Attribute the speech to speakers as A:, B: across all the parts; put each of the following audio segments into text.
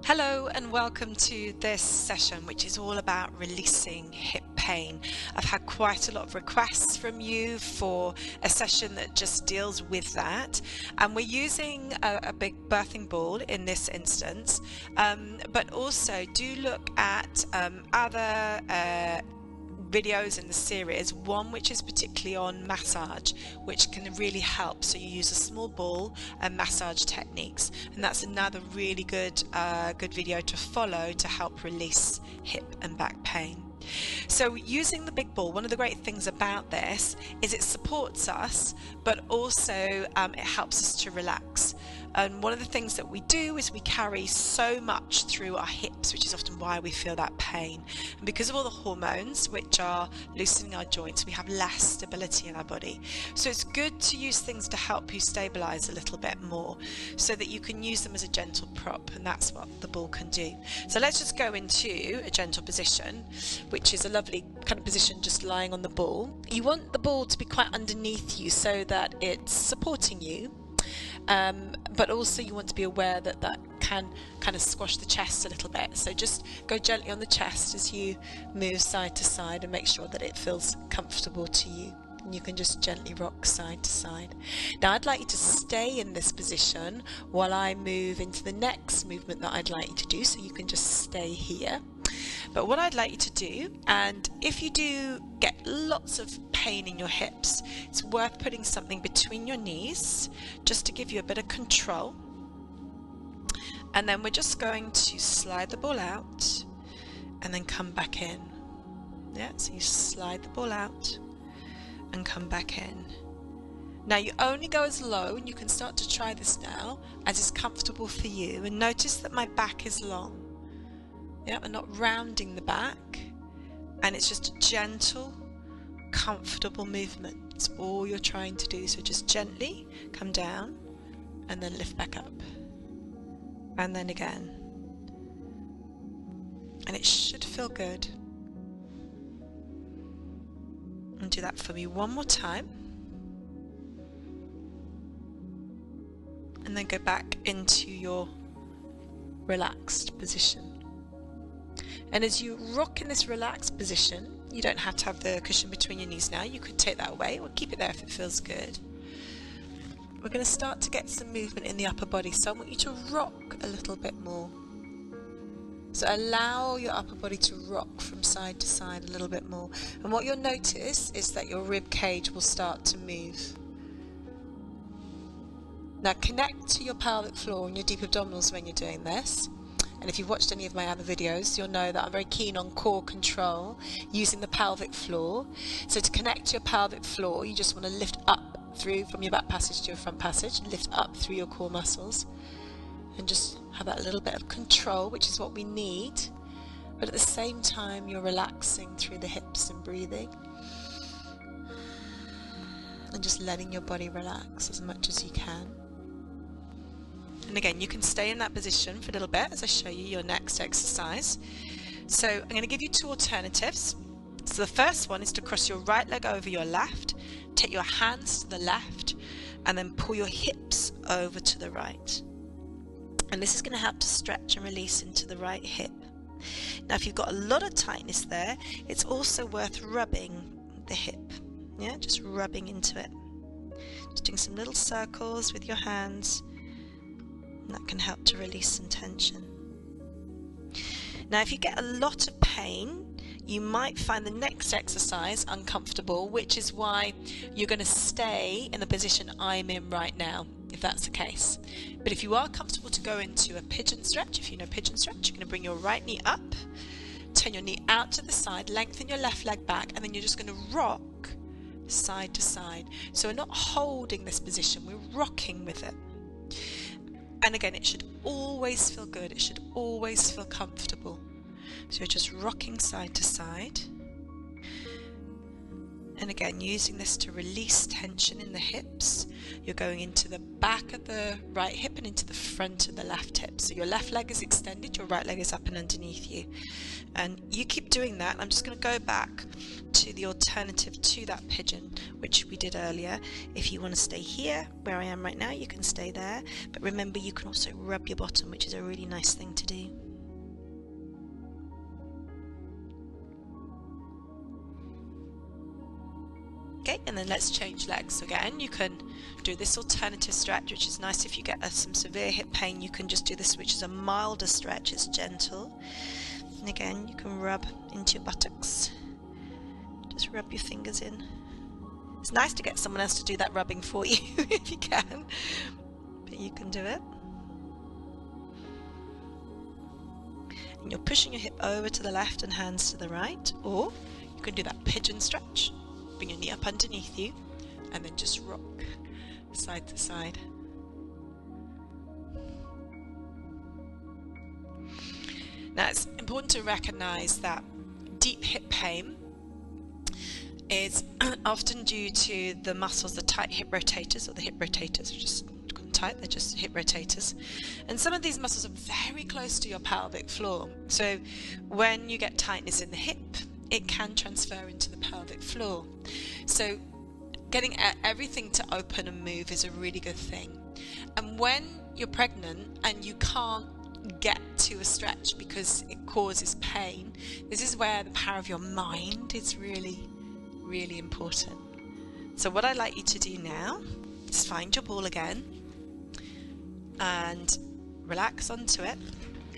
A: Hello and welcome to this session, which is all about releasing hip pain. I've had quite a lot of requests from you for a session that just deals with that, and we're using a big birthing ball in this instance, but also do look at other videos in the series, one which is particularly on massage, which can really help. So you use a small ball and massage techniques, and that's another really good video to follow to help release hip and back pain. So using the big ball, one of the great things about this is it supports us, but also it helps us to relax. And one of the things that we do is we carry so much through our hips, which is often why we feel that pain. And because of all the hormones which are loosening our joints, we have less stability in our body. So it's good to use things to help you stabilize a little bit more, so that you can use them as a gentle prop, and that's what the ball can do. So let's just go into a gentle position, which is a lovely kind of position just lying on the ball. You want the ball to be quite underneath you so that it's supporting you. But also you want to be aware that that can kind of squash the chest a little bit. So just go gently on the chest as you move side to side, and make sure that it feels comfortable to you. And you can just gently rock side to side. Now I'd like you to stay in this position while I move into the next movement that I'd like you to do. So you can just stay here. But what I'd like you to do, and if you do get lots of pain in your hips, it's worth putting something between your knees just to give you a bit of control. And then we're just going to slide the ball out and then come back in. Yeah, so you slide the ball out and come back in. Now you only go as low, and you can start to try this now, as is comfortable for you. And notice that my back is long. Yeah, I'm not rounding the back, and it's just a gentle, comfortable movement. It's all you're trying to do. So just gently come down and then lift back up, and then again, and it should feel good. And do that for me one more time, and then go back into your relaxed position. And as you rock in this relaxed position, you don't have to have the cushion between your knees now. You could take that away or keep it there if it feels good. We're going to start to get some movement in the upper body, so I want you to rock a little bit more. So allow your upper body to rock from side to side a little bit more. And what you'll notice is that your rib cage will start to move. Now connect to your pelvic floor and your deep abdominals when you're doing this. And if you've watched any of my other videos, you'll know that I'm very keen on core control using the pelvic floor. So to connect to your pelvic floor, you just want to lift up through from your back passage to your front passage, lift up through your core muscles, and just have that little bit of control, which is what we need. But at the same time, you're relaxing through the hips and breathing, and just letting your body relax as much as you can. And again, you can stay in that position for a little bit as I show you your next exercise. So I'm going to give you two alternatives. So the first one is to cross your right leg over your left, take your hands to the left, and then pull your hips over to the right. And this is going to help to stretch and release into the right hip. Now if you've got a lot of tightness there, it's also worth rubbing the hip. Yeah, just rubbing into it. Just doing some little circles with your hands. That can help to release some tension. Now if you get a lot of pain, you might find the next exercise uncomfortable, which is why you're going to stay in the position I'm in right now, if that's the case. But if you are comfortable to go into a pigeon stretch, if you know pigeon stretch, you're going to bring your right knee up, turn your knee out to the side, lengthen your left leg back, and then you're just going to rock side to side. So we're not holding this position, we're rocking with it. And again, it should always feel good, it should always feel comfortable. So you're just rocking side to side. And again, using this to release tension in the hips. You're going into the back of the right hip and into the front of the left hip. So your left leg is extended, your right leg is up and underneath you. And you keep doing that. I'm just going to go back to the alternative to that pigeon, which we did earlier. If you want to stay here, where I am right now, you can stay there. But remember, you can also rub your bottom, which is a really nice thing to do. Okay, and then let's change legs. So again, you can do this alternative stretch, which is nice if you get some severe hip pain. You can just do this, which is a milder stretch. It's gentle. And again, you can rub into your buttocks. Just rub your fingers in. It's nice to get someone else to do that rubbing for you if you can, but you can do it. And you're pushing your hip over to the left and hands to the right, or you can do that pigeon stretch. Bring your knee up underneath you and then just rock side to side. Now it's important to recognize that deep hip pain is often due to the muscles, the tight hip rotators, or the hip rotators are just tight, they're just hip rotators. And some of these muscles are very close to your pelvic floor. So when you get tightness in the hip, it can transfer into the pelvic floor. So getting everything to open and move is a really good thing. And when you're pregnant and you can't get to a stretch because it causes pain, this is where the power of your mind is really, really important. So what I'd like you to do now is find your ball again and relax onto it.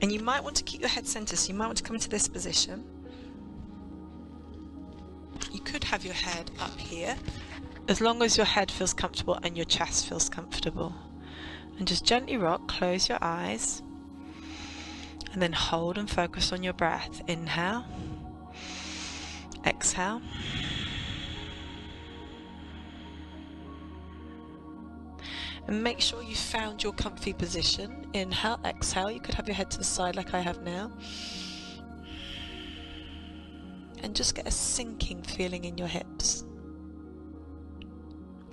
A: And you might want to keep your head centered, so you might want to come into this position. You could have your head up here, as long as your head feels comfortable and your chest feels comfortable. And just gently rock, close your eyes, and then hold and focus on your breath. Inhale, exhale. And make sure you found your comfy position. Inhale, exhale. You could have your head to the side like I have now. And just get a sinking feeling in your hips.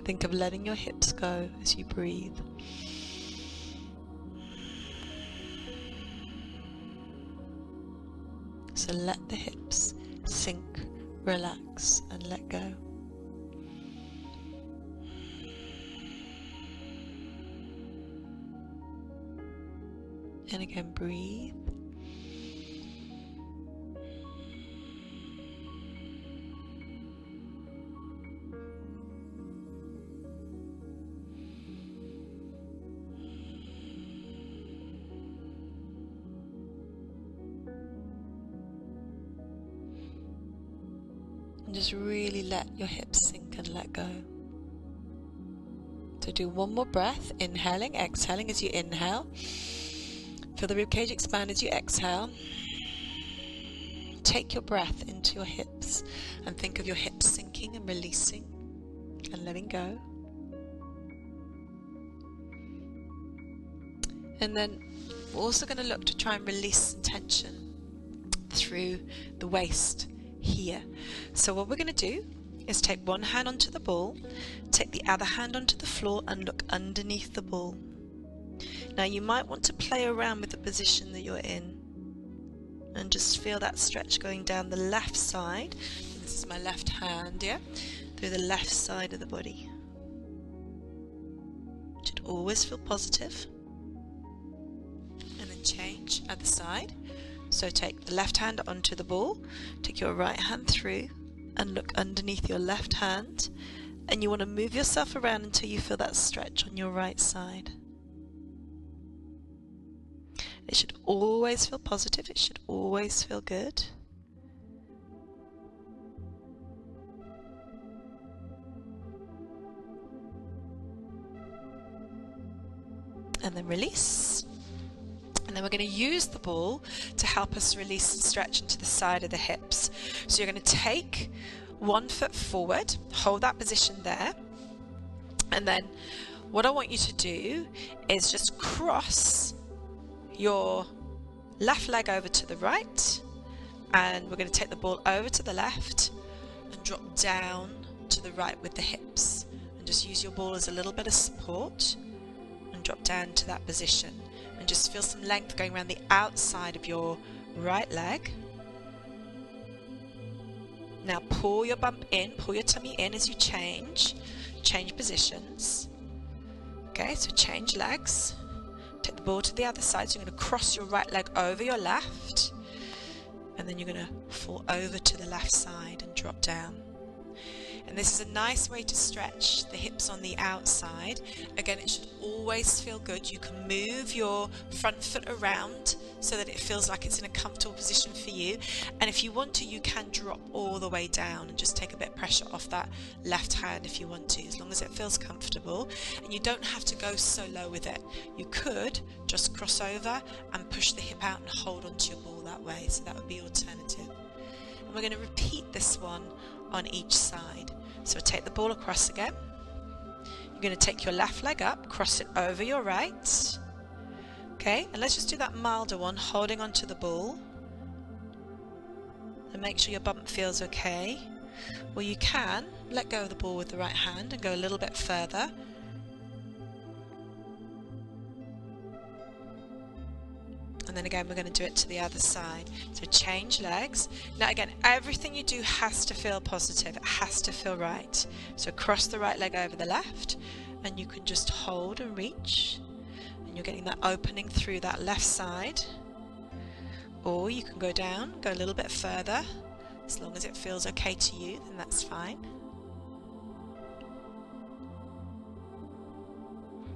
A: Think of letting your hips go as you breathe. So let the hips sink, relax, and let go. And again, breathe. And just really let your hips sink and let go. So do one more breath, inhaling, exhaling as you inhale. Feel the ribcage expand as you exhale. Take your breath into your hips and think of your hips sinking and releasing and letting go. And then we're also going to look to try and release some tension through the waist here. So what we're going to do is take one hand onto the ball, take the other hand onto the floor and look underneath the ball. Now you might want to play around with the position that you're in and just feel that stretch going down the left side. So this is my left hand, yeah, through the left side of the body. Should always feel positive. And then change other side. So take the left hand onto the ball, take your right hand through and look underneath your left hand, and you want to move yourself around until you feel that stretch on your right side. It should always feel positive, it should always feel good. And then release. And then we're going to use the ball to help us release and stretch into the side of the hips. So you're going to take 1 foot forward, hold that position there, and then what I want you to do is just cross your left leg over to the right, and we're going to take the ball over to the left and drop down to the right with the hips, and just use your ball as a little bit of support and drop down to that position, and just feel some length going around the outside of your right leg. Now pull your bump in, pull your tummy in as you change positions. Okay, so change legs. Take the ball to the other side, so you're going to cross your right leg over your left, and then you're going to fall over to the left side and drop down. And this is a nice way to stretch the hips on the outside. Again, it should always feel good. You can move your front foot around so that it feels like it's in a comfortable position for you. And if you want to, you can drop all the way down and just take a bit of pressure off that left hand if you want to, as long as it feels comfortable. And you don't have to go so low with it. You could just cross over and push the hip out and hold onto your ball that way. So that would be alternative. And we're going to repeat this one on each side. So take the ball across again. You're going to take your left leg up, cross it over your right. Okay, and let's just do that milder one, holding onto the ball. And make sure your bump feels okay. Or you can let go of the ball with the right hand and go a little bit further. And then again, we're going to do it to the other side. So change legs. Now again, everything you do has to feel positive. It has to feel right. So cross the right leg over the left, and you can just hold and reach. And you're getting that opening through that left side. Or you can go down, go a little bit further. As long as it feels okay to you, then that's fine.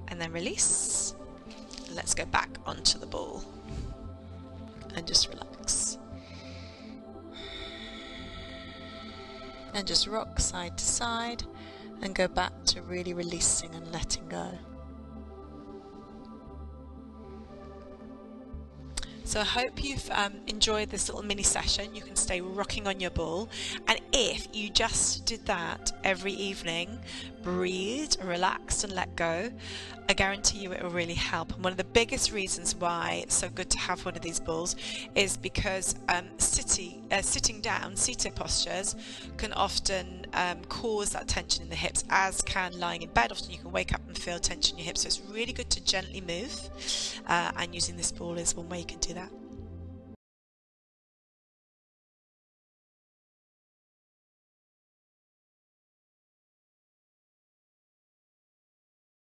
A: And then release. And let's go back onto the ball. And just relax. And just rock side to side and go back to really releasing and letting go. So I hope you've enjoyed this little mini session. You can stay rocking on your ball, and if you just did that every evening, breathed, relaxed and let go, I guarantee you it will really help. And one of the biggest reasons why it's so good to have one of these balls is because sitting down, seated postures can often cause that tension in the hips, as can lying in bed. Often you can wake up and feel tension in your hips, so it's really good to gently move, and using this ball is one way you can do that.